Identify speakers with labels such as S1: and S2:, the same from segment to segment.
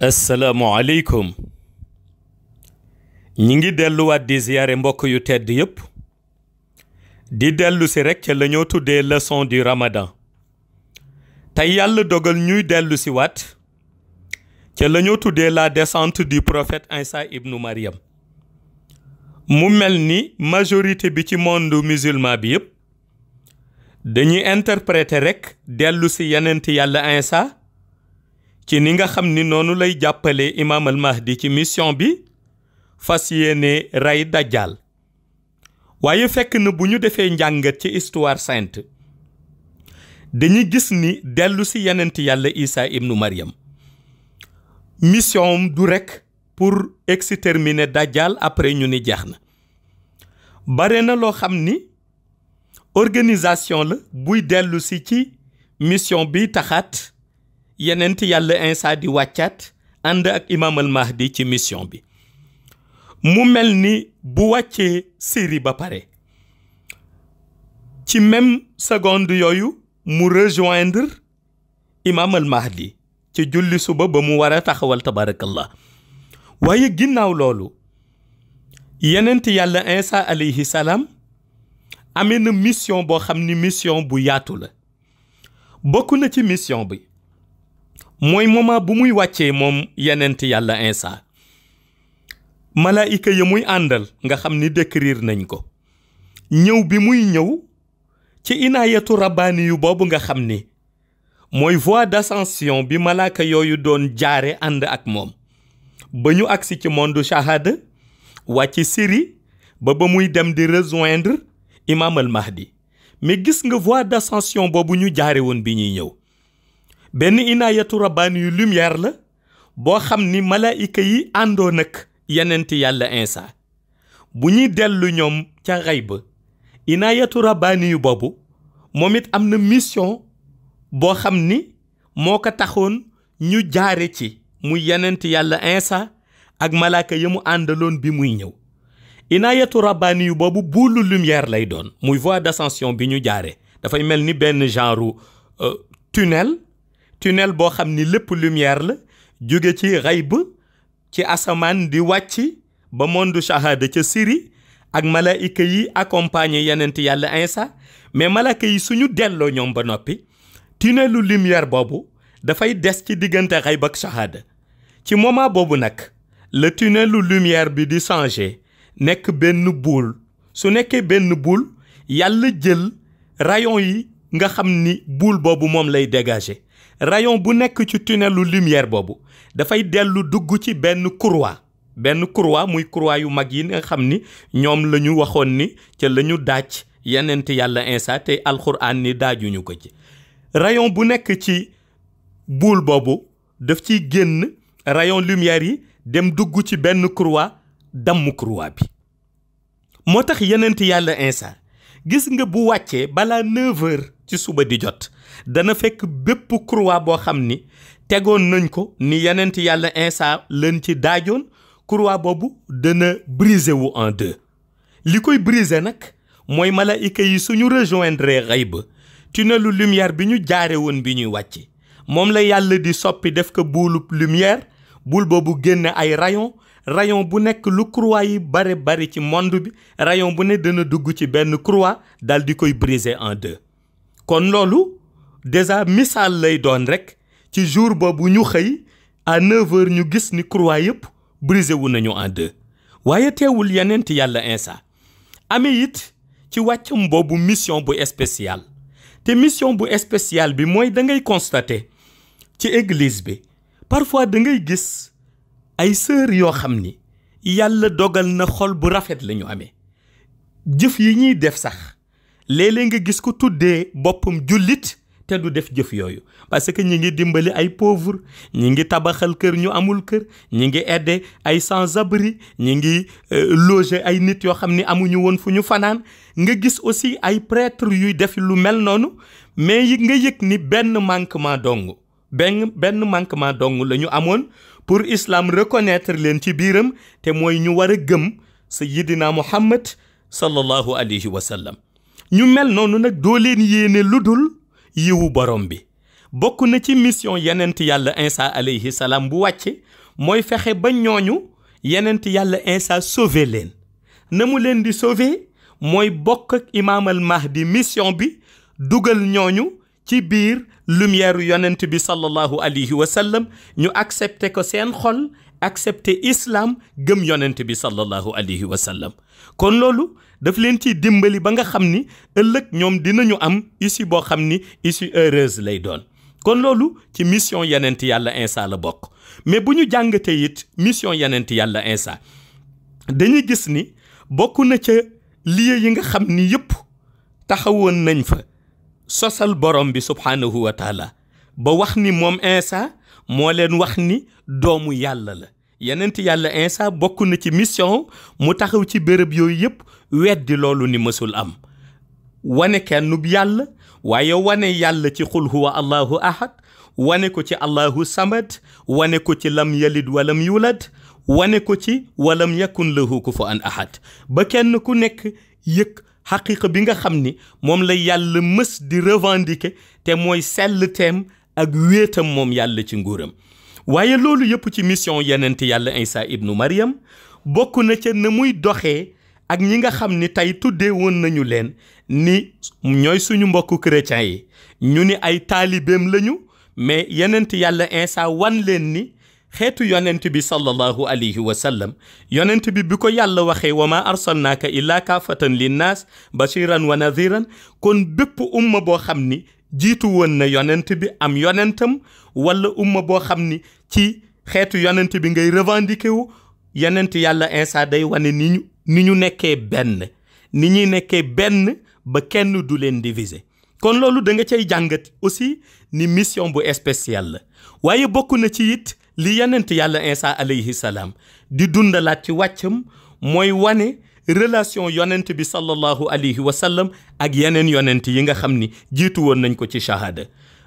S1: asalaamaaleykum ñi ngi delluwaat di ziyaare mbokk yu tedd yépp di dellu si rekk ca la ñoo tuddee leçon du ramadan tey yàlla dogal ñuy dellu si waat ca la ñoo tuddee la descente du prophète Isa ibnu Maryam mu mel ni majorité bi ci monde musulman bi yépp dañuy interpréter rekk dellu si yenent yàlla Isa ci ni nga xam ni noonu lay jàppale imaam al mahdi ci mission bi fas yéene rey dajjal waaye fekk na bu ñu defee njàngat ci histoire sainte dañuy gis ni dellu si yenent yàlla Isa ibnu Maryam mission du rekk pour exterminer dajjal après ñu ni jeex na bare na loo xam ni organisation la buy dellu si ci mission bi taxaat yenent yàlla Isa di wàccaat ànd ak imaam al mahdi ci mission bi mu mel ni bu wàccee Syrie ba pare ci même seconde yooyu mu rejoindre imaam al mahdi ci julli suba ba mu war a taxawal tabarakallah waaye ginnaaw loolu yenent yàlla Isa alayhi salaam amee na mission boo xam ni mission bu yaatu la bokk na ci mission bi mooy moment bu muy wàccee moom yenent yàlla Isa malaayika ya muy àndal nga xam ni décrire nañ ko ñëw bi muy ñëw ci inaayatu rabbaani yu boobu nga xam ni mooy voie d'ascension bi malaaka yooyu doon jaare ànd ak moom ba ñu agsi ci monde shahada wàcc Syrie ba muy dem di rejoindre imaam al mahdi mais gis nga voie d'ascension boobu ñu jaare woon bi ñuy ñëw benn inaayatu rabbaani yu lumière la boo xam ni malaayika yi àndoo nag yenent yàlla Isa bu ñuy dellu ñoom ca xayb inaayatu rabbaani yu boobu moom it am na mission boo xam ni moo ko taxoon ñu jaare ci muy yenent yàlla Isa ak malaaka ya mu àndaloon bi muy ñëw inaayatu rabbaani yu boobu buulu lumière lay doon muy voie d'ascension bi ñu jaare dafay mel ni benn genre tunnel boo xam ni lépp lumière la jóge ci xayb ci asamaan di wàcc ba monde shahada ca Syrie ak malaayika yi accompagner yenent yàlla Isa mais malaaka yi suñu delloo ñoom ba noppi tunnelu lumière boobu dafay des ci diggante xayb ak shahada ci moment boobu nag le tunnelu lumière bi di changer nekk benn boule su nekkee benn boule yàlla jël rayon yi nga xam ni boule boobu moom lay dégager rayon bu nekk ci tunnelu lumière boobu dafay dellu dugg ci benn croix muy croix yu mag yi nga xam ni ñoom la ñu waxoon ni ca la ñu daaj yenent yàlla Isa te alxuraan ni daajuñu ko ci rayon bu nekk ci boule boobu daf ciy génn rayon lumière yi dem dugg ci benn croix damm croix bi moo tax yenent yàlla Isa gis nga bu wàccee balaa 9h ci suba di jot dana fekk bépp croix boo xam ni tegoon nañ ko ni yenent yàlla Isa leen ci daajoon croix boobu dana briser wu en deux li koy briser nag mooy malaayika yi suñu rejoindre xayb tunnelu lumière bi ñu jaare woon bi ñuy wàcce moom la yàlla di soppi def ko buulu lumière buul boobu génne ay rayon bu nekk lu croix yi bari ci monde bi rayon bu ne dana dugg ci benn croix dal di koy briser en deux kon loolu déjà misaal lay doon rekk ci jour boobu ñu xëy à 9h ñu gis ni croix yépp brisé wu nañu en deux waaye teewul yenent yàlla Isa amee it ci wàccam boobu mission bu spéciale te mission bu spéciale bi mooy da ngay constater ci église bi parfois da ngay gis ay sœur yoo xam ni yàlla dogal na xol bu rafet la ñu amee jëf yi ñuy def sax léeg-léeg nga gis ko tuddee boppam jullit te du def jëf yooyu parce que ñi ngi dimbali ay pauvre ñi ngi tabaxal kër ñu amul kër ñi ngi aider ay sans-abri ñi ngi loger ay nit yoo xam ni amuñu woon fu ñu fanaan nga gis aussi ay prêtre yuy def lu mel noonu mais yi nga yëg ni benn manquement dong la ñu amoon pour islam reconnaître leen ci biiram te mooy ñu war a gëm sayyidina Muhammad sallallahu alayhi wa sallam ñu mel noonu nag doo leen yéene lu dul yiwu borom bi bokk na ci mission yenent yàlla Insa alayhi salaam bu wàcce mooy fexe ba ñooñu yenent yàlla Insa sauver leen na mu leen di sauver mooy bokk ak imaamal mahdi mission bi dugal ñooñu ci biir lumière yonent bi sallallahu alayhi wa sallam ñu accepté ko seen xol accepté islam gëm yonent bi sallallahu alayhi wa sallam kon loolu daf leen ci dimbali ba nga xam ni ëllëg ñoom dinañu am issue boo xam ni issue heureuse lay doon kon loolu ci mission yenent yàlla Insa la bokk mais bu ñu jàngatee it mission yenent yàlla Insa dañuy gis ni bokk na ca lieu yi nga xam ni yëpp taxawoon nañ fa sosal borom bi subhaanahu wa taala ba wax ni moom Insa moo leen wax ni doomu yàlla la yenent yàlla Insa bokk na ci mission mu taxaw ci béréb yooyu yëpp weddi loolu ni mësul am wane kennub yàlla waaye wane yàlla ci xul huwa allahu ahad wane ko ci allahu samad wane ko ci lam yalid walam yulad wane ko ci walam yakun lahu kufuwan ahad ba kenn ku nekk yëg xaqiqa bi nga xam ni moom la yàlla mës di revendiquer te mooy sell teem ak wéetam moom yàlla ci nguuram waaye loolu yëpp ci mission yenent yàlla Insa ibnu Maryam bokk na ca na muy doxee ak ñi nga xam ni tey tuddee woon nañu leen ni ñooy suñu mbokku chrétiens yi ñu ni ay taalibeem lañu mais yenent yàlla Insa wan leen ni xeetu yonent bi sallallahu alayhi wa sallam yonent bi ko yàlla waxee wa ma arsalnaaka illa kaafatan linnaas bashiran wa nadhiran kon bépp umma boo xam ni jiitu woon na yonent bi am yonentam wala umma boo xam ni ci xeetu yonent bi ngay revendiquer wu yonent yàlla Insa day wane ni ñu nekkee benn ni ñuy nekkee benn ba kenn du leen diviser kon loolu da nga cay jàngat aussi ni mission bu spéciale la waaye bokk na ci it li yonent yàlla Insa alayhi salaam di dundalaat ci wàccam mooy wane relation yonent bi sallallahu alayhi wa sallam ak yeneen yonent yi nga xam ni jiitu woon nañ ko ci shahada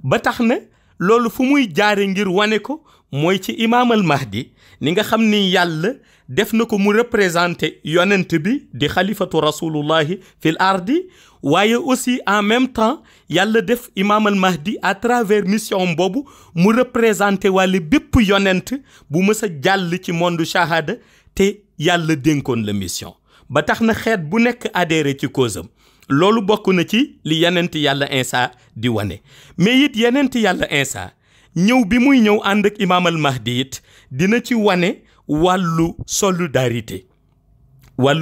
S1: ba tax na loolu fu muy jaare ngir wane ko mooy ci imaamal mahdi ni nga xam ni yàlla def na ko mu représenté yonent bi di xalifatu rasulullahi fil ardi waaye aussi en même temps yàlla def imaamal mahdi à travers mission boobu mu représenté wàllu bépp yonent bu mës a jàll ci monde shahada te yàlla dénkoon la mission ba tax na xeet bu nekk adhéré ci cause am loolu bokk na ci li yenent yàlla Insa di wane mais it yenent yàlla Insa ñëw bi muy ñëw ànd ak imaamal mahdi it dina ci wane wàllu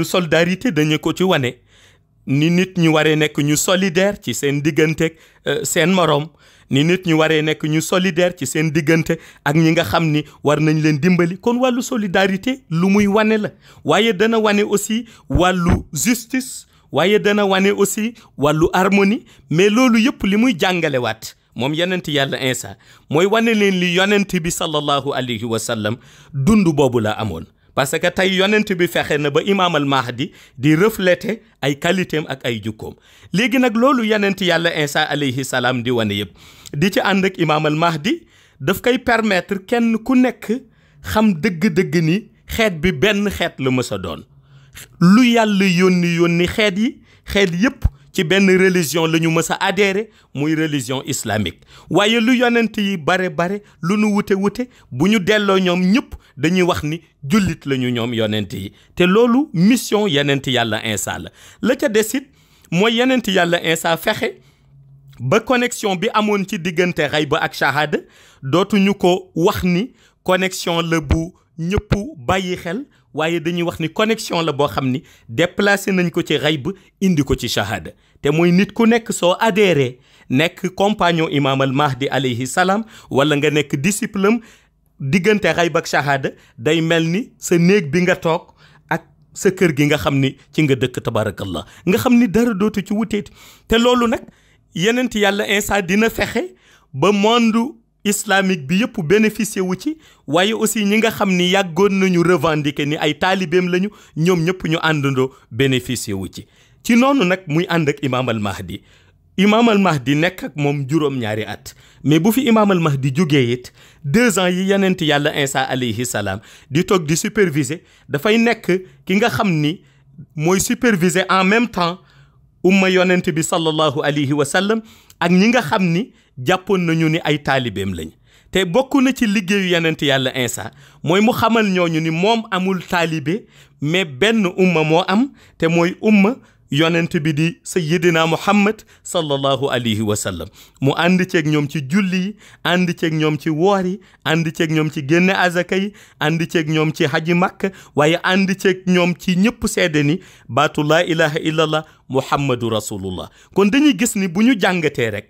S1: solidarité dañu ko ci wane ni nit ñi waree nekk ñu solidaire ci seen diggante seen moroom ni nit ñi waree nekk ñu solidaire ci seen diggante ak ñi nga xam ni war nañ leen dimbali kon wàllu solidarité lu muy wane la waaye dana wane aussi wàllu justice waaye dana wane aussi wàllu harmonie mais loolu yëpp li muy jàngalewaat moom yonent yàlla Insa mooy wane leen li yonent bi sallallahu alayhi wa sallam dund boobu la amoon parce que tey yonent bi fexe na ba imaamal mahdi di refléter ay qualité am ak ay jukkoom léegi nag loolu yonent yàlla Insa alayhi salaam di wane yëpp di ci ànd ak imaamal mahdi daf koy permettre kenn ku nekk xam dëgg-dëgg ni xeet bi benn xeet la mës a doon lu yàlla yónni xeet yëpp ci benn religion la ñu mës a adhéré muy religion islamique waaye lu yonent yi bare lu nu wute bu ñu delloo ñoom ñëpp dañuy wax ni jullit la ñu ñoom yonent yi te loolu mission yonent yàlla Insa la ca desit mooy yonent yàlla Insa fexe ba connexion bi amoon ci diggante xayba ak shahada dootuñu ko wax ni connexion la bu ñëpp bàyyi xel waaye dañuy wax ni connexion la boo xam ni déplacé nañ ko ci xayb indi ko ci shahada te mooy nit ku nekk soo adhéré nekk compagnon imam al mahdi alayhi salaam wala nga nekk disciple am diggante xayb ak shahada day mel ni sa néeg bi nga toog ak sa kër gi nga xam ni ci nga dëkk tabarakallah nga xam ni dara dootu ci wuteeti te loolu nag yenent yàlla Insa dina fexe ba monde islamique bi yëpp bénéficier wu ci waaye aussi ñi nga xam ni yàggoon nañu revendiquer ni ay taalibeem lañu ñoom ñëpp ñu àndandoo bénéficier wu ci noonu nag muy ànd ak imam al mahdi nekk ak moom juróom-ñaari at mais bu fi imam al mahdi jógee it 2 ans yi yenent yàlla Insa alayhi salaam di toog di superviser dafay nekk ki nga xam ni mooy superviser en même temps umma yonent bi sallallahu alayhi wa sallam ak ñi nga xam ni jàppoon nañu ni ay taalibeem lañ te bokk na ci liggéeyu yonent yàlla Insa mooy mu xamal ñooñu ni moom amul taalibe mais benn umma moo am te mooy umma yonent bi di sayyidina Muhammad sallallahu alayhi wa sallam mu ànd ceeg ñoom ci julli yi ànd ceeg ñoom ci woor yi ànd ceeg ñoom ci génne azaka yi ànd ceeg ñoom ci haji makka waaye ànd ceeg ñoom ci ñëpp seede ni baatu laa ilaha illallah muhammadu rasulullah kon dañuy gis ni bu ñu jàngatee rek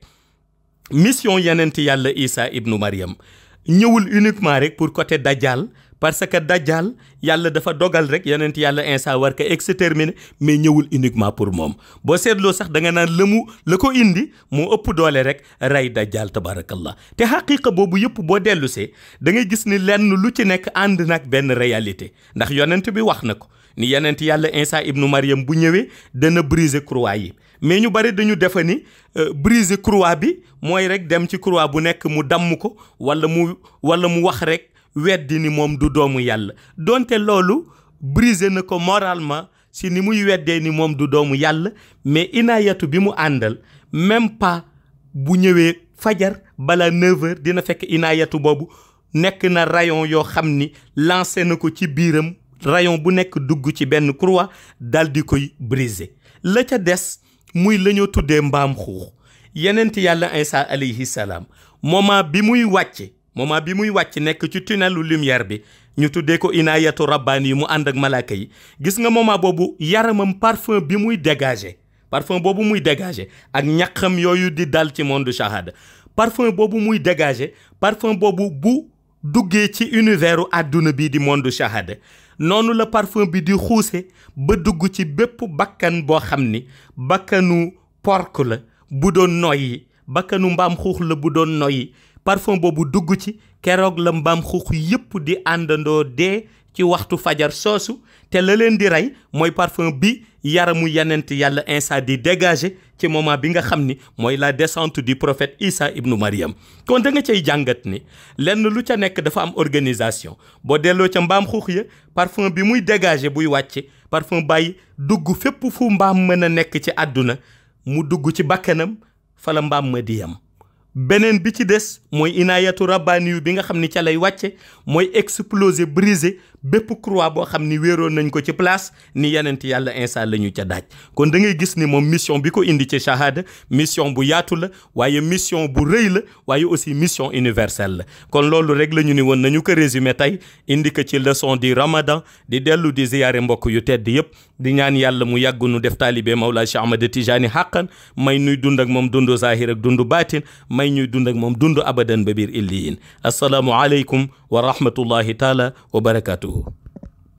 S1: mission yonent yàlla Isa ibnu Maryam ñëwul uniquement rek pour côté Dajjal parce que Dajjal yàlla dafa dogal rek yonent yàlla Insa war ko exterminer mais ñëwul uniquement pour moom boo seetloo sax da nga naan la ko indi moo ëpp doole rek rey Dajjal tabarakallah te xaqiqa boobu yëpp boo dellusee da ngay gis ni lenn lu ci nekk ànd nag benn réalité ndax yonent bi wax na ko ni yonent yàlla Insa ibnu Maryam bu ñëwee dana briser croix yi mais ñu bari dañu defa ni briser croix bi mooy rek dem ci croix bu nekk mu damm ko wala mu wax rek weddi ni moom du doomu yàlla donte loolu brisé na ko moralement si ni muy weddee ni moom du doomu yàlla mais inaayatu bi mu àndal même pas bu ñëwee fajar bala 9h dina fekk inaayatu boobu nekk na rayon yoo xam ni lancé na ko ci biiram rayon bu nekk dugg ci benn croix dal di koy brisé la ca des muy la ñoo tuddee mbaam xuux yenent yàlla Isa alayhi salaam moment bi muy wàcc nekk ci tunnelu lumière bi ñu tuddee ko inaayatu rabbaani yi mu ànd ak malaaka yi gis nga moment boobu yaramam parfum boobu muy dégager ak ñaqam yooyu di dal ci monde shahada parfum boobu muy dégager parfum boobu bu duggee ci univers u àdduna bi di monde shahada noonu la parfum bi di xuuse ba dugg ci bépp bakkan boo xam ni bakkanu porc la bu doon noyyi bakkanu mbaam xuux la bu doon noyyi parfum boobu dugg ci keroog la mbaam xuux yépp di àndandoo dee ci waxtu fajar soosu te la leen di rey mooy parfum bi yaramu yenent yàlla Insa di dégager ci moment bi nga xam ni mooy la descente du prophète Isa ibnu Maryam kon da nga cay jàngat ni lenn lu ca nekk dafa am organisation boo delloo ca mbaam xuux ya parfum bi muy dégager buy wàcce parfum bàyyi dugg fépp fu mbaam mën a nekk ci àdduna mu dugg ci bakkanam fa la mbaam ma di yam beneen bi ci des mooy inaayatu rabbaani yu bi nga xam ni ca lay wàcce mooy exploser briser bépp croix boo xam ni wéeroon nañ ko ci place ni yenent yàlla Insa la ñu ca daaj kon da ngay gis ni moom mission bi ko indi ci shahada mission bu yaatu la waaye mission bu rëy la waaye aussi mission universelle la kon loolu rek la ñu ni woon nañu ko résumé tey indi ko ci leçon du Ramadan di dellu di ziyaare mbokk yu tedd yëpp di ñaan yàlla mu yàgg nu def taalibe Mawlaa Cheikh Ahmad Tijaani xàqan may nuy dund ak moom dundu zahir ak dundu baatin may ñuy dund ak moom dundu abadan ba biir illiyin assalaamu aleykum wa rahmatullahi taala wa barakatuhu